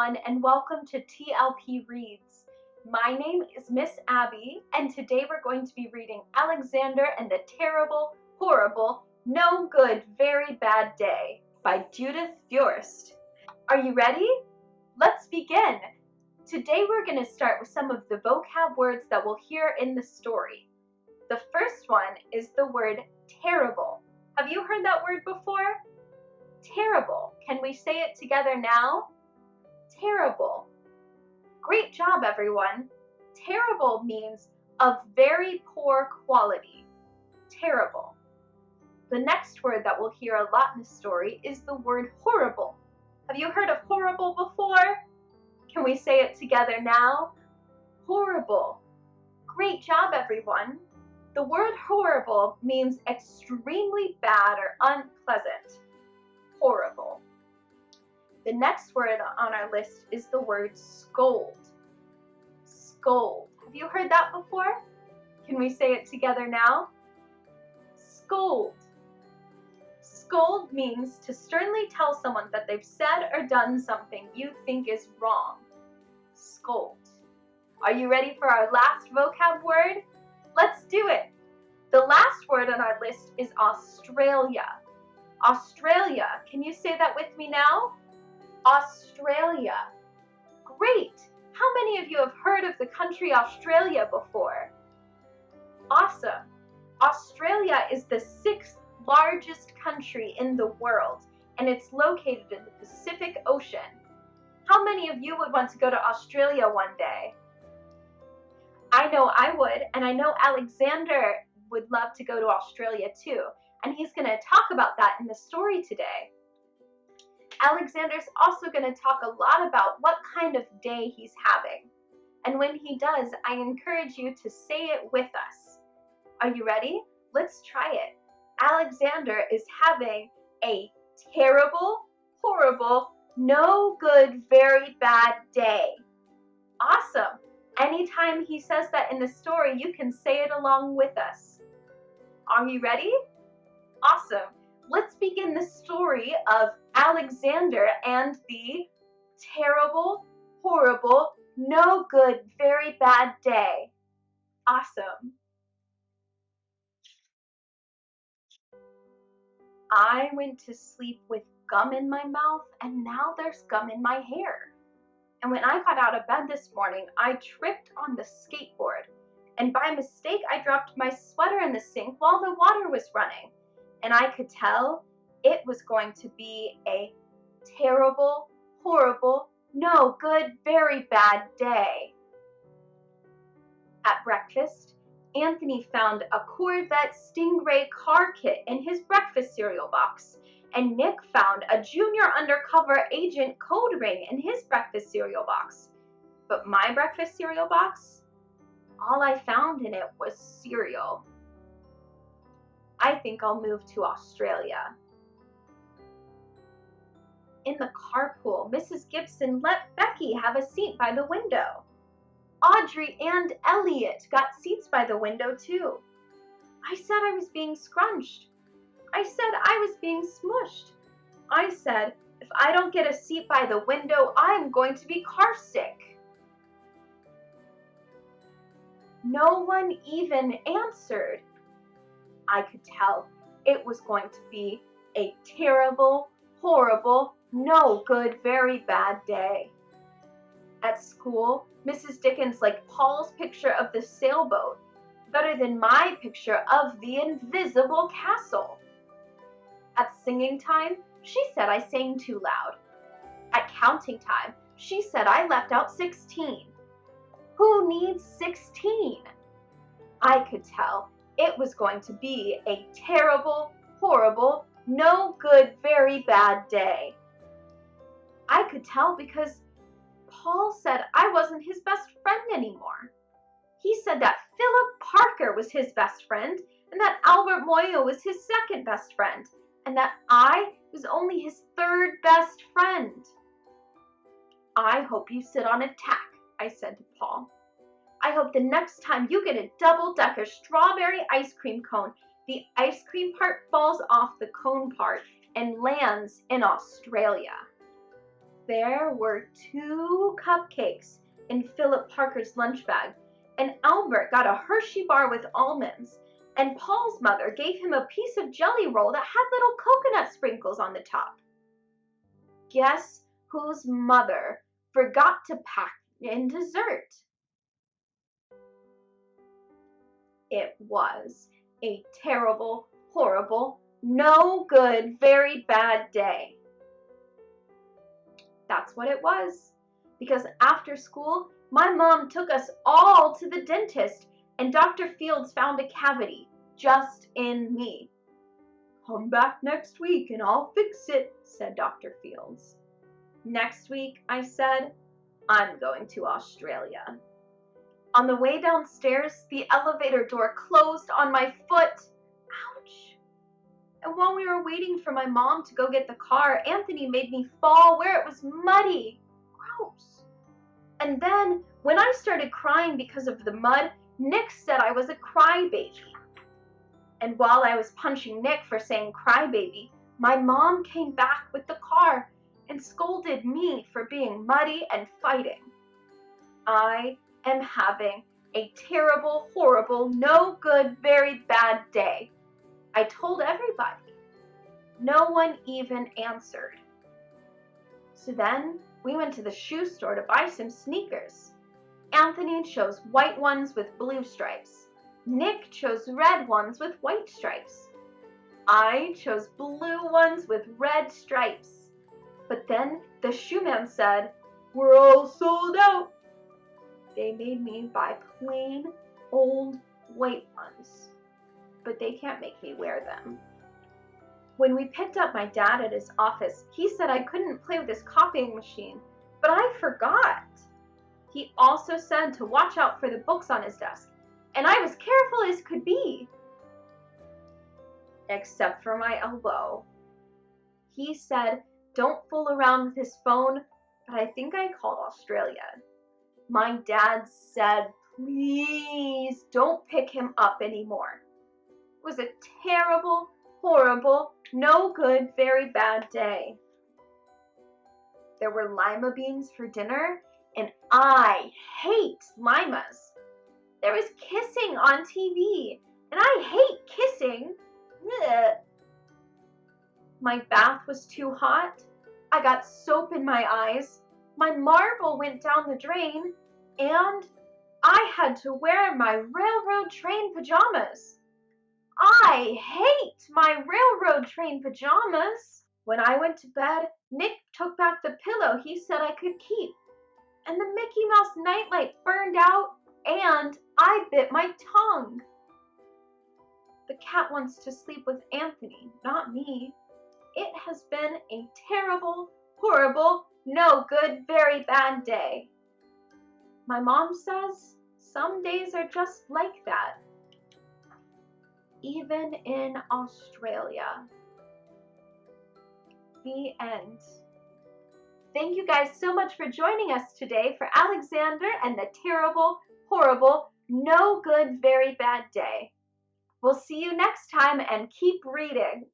everyone, and welcome to TLP Reads. My name is Miss Abby, and today we're going to be reading Alexander and the Terrible, Horrible, No Good, Very Bad Day by Judith Viorst. Are you ready? Let's begin. Today we're going to start with some of the vocab words that we'll hear in the story. The first one is the word terrible. Have you heard that word before? Terrible. Can we say it together now? Terrible. Great job, everyone. Terrible means of very poor quality. Terrible. The next word that we'll hear a lot in the story is the word horrible. Have you heard of horrible before? Can we say it together now? Horrible. Great job, everyone. The word horrible means extremely bad or unpleasant. Horrible. The next word on our list is the word scold. Scold. Have you heard that before? Can we say it together now? Scold. Scold means to sternly tell someone that they've said or done something you think is wrong. Scold. Are you ready for our last vocab word? Let's do it. The last word on our list is Australia. Australia. Can you say that with me now? Australia. Great. How many of you have heard of the country Australia before? Awesome. Australia is the 6th largest country in the world, and it's located in the Pacific Ocean. How many of you would want to go to Australia one day? I know I would, and I know Alexander would love to go to Australia too. And he's going to talk about that in the story today. Alexander's also going to talk a lot about what kind of day he's having. And when he does, I encourage you to say it with us. Are you ready? Let's try it. Alexander is having a terrible, horrible, no good, very bad day. Awesome. Anytime he says that in the story, you can say it along with us. Are you ready? Awesome. Let's begin the story of Alexander and the terrible, horrible, no good, very bad day. Awesome. I went to sleep with gum in my mouth, and now there's gum in my hair. And when I got out of bed this morning, I tripped on the skateboard. And by mistake, I dropped my sweater in the sink while the water was running. And I could tell it was going to be a terrible, horrible, no good, very bad day. At breakfast, Anthony found a Corvette Stingray car kit in his breakfast cereal box, and Nick found a junior undercover agent code ring in his breakfast cereal box. But my breakfast cereal box, all I found in it was cereal. I think I'll move to Australia. In the carpool, Mrs. Gibson let Becky have a seat by the window. Audrey and Elliot got seats by the window too. I said I was being scrunched. I said I was being smushed. I said, if I don't get a seat by the window, I'm going to be car sick. No one even answered. I could tell it was going to be a terrible, horrible, no good, very bad day. At school, Mrs. Dickens liked Paul's picture of the sailboat better than my picture of the invisible castle. At singing time, she said I sang too loud. At counting time, she said I left out 16. Who needs 16? I could tell it was going to be a terrible, horrible, no good, very bad day. I could tell because Paul said I wasn't his best friend anymore. He said that Philip Parker was his best friend, and that Albert Moyo was his second best friend, and that I was only his third best friend. I hope you sit on a tack, I said to Paul. I hope the next time you get a double-decker strawberry ice cream cone, the ice cream part falls off the cone part and lands in Australia. There were 2 cupcakes in Philip Parker's lunch bag, and Albert got a Hershey bar with almonds, and Paul's mother gave him a piece of jelly roll that had little coconut sprinkles on the top. Guess whose mother forgot to pack in dessert? It was a terrible, horrible, no good, very bad day. That's what it was, because after school, my mom took us all to the dentist, and Dr. Fields found a cavity just in me. "Come back next week and I'll fix it," said Dr. Fields. "Next week," I said, "I'm going to Australia." On the way downstairs, the elevator door closed on my foot. Ouch! And while we were waiting for my mom to go get the car, Anthony made me fall where it was muddy. Gross. And then, when I started crying because of the mud, Nick said I was a crybaby. And while I was punching Nick for saying crybaby, my mom came back with the car and scolded me for being muddy and fighting. I am having a terrible, horrible, no good, very bad day. I told everybody. No one even answered. So then we went to the shoe store to buy some sneakers. Anthony chose white ones with blue stripes. Nick chose red ones with white stripes. I chose blue ones with red stripes. But then the shoe man said, "We're all sold out." They made me buy plain, old, white ones, but they can't make me wear them. When we picked up my dad at his office, he said I couldn't play with his copying machine, but I forgot. He also said to watch out for the books on his desk, and I was careful as could be. Except for my elbow. He said, "Don't fool around with his phone," but I think I called Australia. My dad said, "Please don't pick him up anymore." It was a terrible, horrible, no good, very bad day. There were lima beans for dinner, and I hate limas. There was kissing on TV, and I hate kissing. Ugh. My bath was too hot. I got soap in my eyes. My marble went down the drain, and I had to wear my railroad train pajamas. I hate my railroad train pajamas. When I went to bed, Nick took back the pillow he said I could keep, and the Mickey Mouse nightlight burned out, and I bit my tongue. The cat wants to sleep with Anthony, not me. It has been a terrible, horrible, no good, very bad day. My mom says some days are just like that. Even in Australia. The end. Thank you guys so much for joining us today for Alexander and the terrible, horrible, no good, very bad day. We'll see you next time and keep reading.